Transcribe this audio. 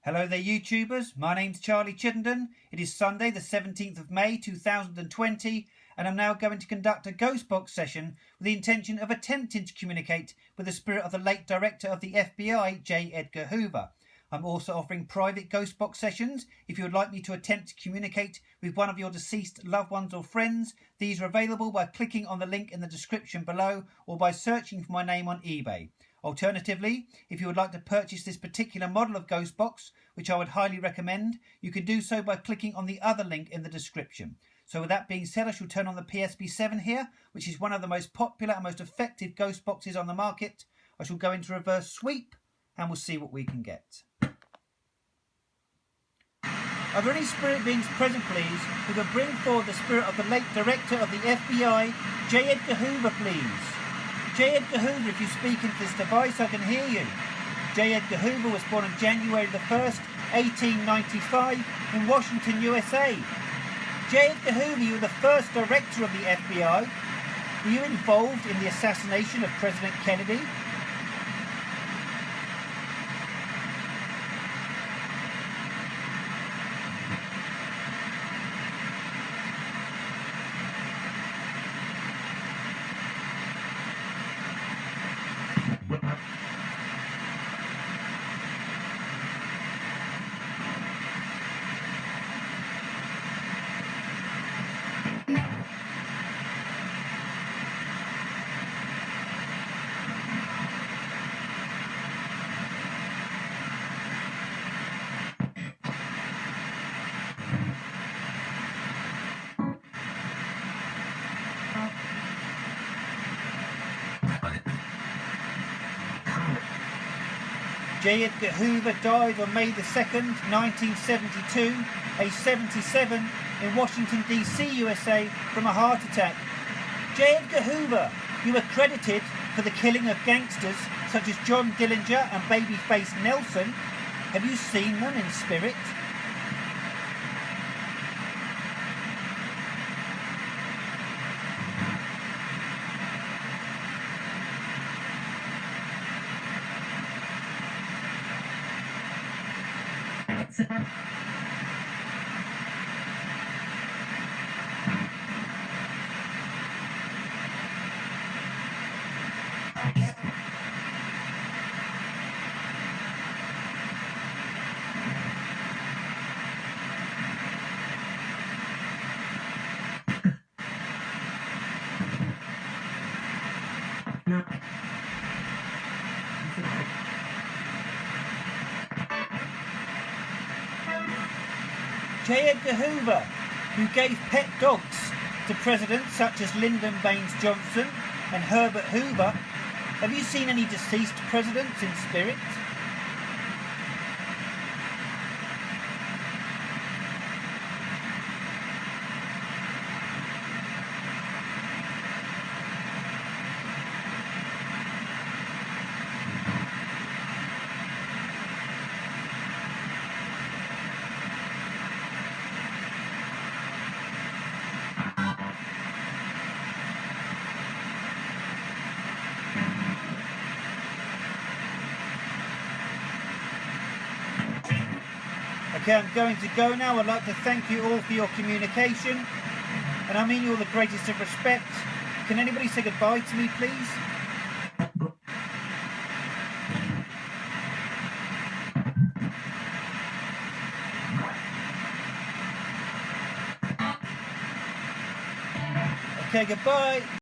Hello there YouTubers, my name's Charlie Chittenden. It is Sunday the 17th of May 2020 and I'm now going to conduct a ghost box session with the intention of attempting to communicate with the spirit of the late director of the FBI, J. Edgar Hoover. I'm also offering private ghost box sessions if you would like me to attempt to communicate with one of your deceased loved ones or friends. These are available by clicking on the link in the description below or by searching for my name on eBay. Alternatively, if you would like to purchase this particular model of ghost box, which I would highly recommend, you can do so by clicking on the other link in the description. So with that being said, I shall turn on the PSP-7 here, which is one of the most popular and most effective ghost boxes on the market. I shall go into reverse sweep and we'll see what we can get. Are there any spirit beings present, please, who can bring forward the spirit of the late director of the FBI, J. Edgar Hoover, please? J. Edgar Hoover, if you speak into this device, I can hear you. J. Edgar Hoover was born on January the 1st, 1895 in Washington, USA. J. Edgar Hoover, you were the first director of the FBI. Were you involved in the assassination of President Kennedy? J. Edgar Hoover died on May the 2nd, 1972, aged 77, in Washington, D.C., USA, from a heart attack. J. Edgar Hoover, you were credited for the killing of gangsters such as John Dillinger and Babyface Nelson. Have you seen them in spirit? J. Edgar Hoover, who gave pet dogs to presidents such as Lyndon Baines Johnson and Herbert Hoover. Have you seen any deceased presidents in spirit? Okay, I'm going to go now. I'd like to thank you all for your communication, and I mean you all the greatest of respect. Can anybody say goodbye to me, please? Okay, goodbye.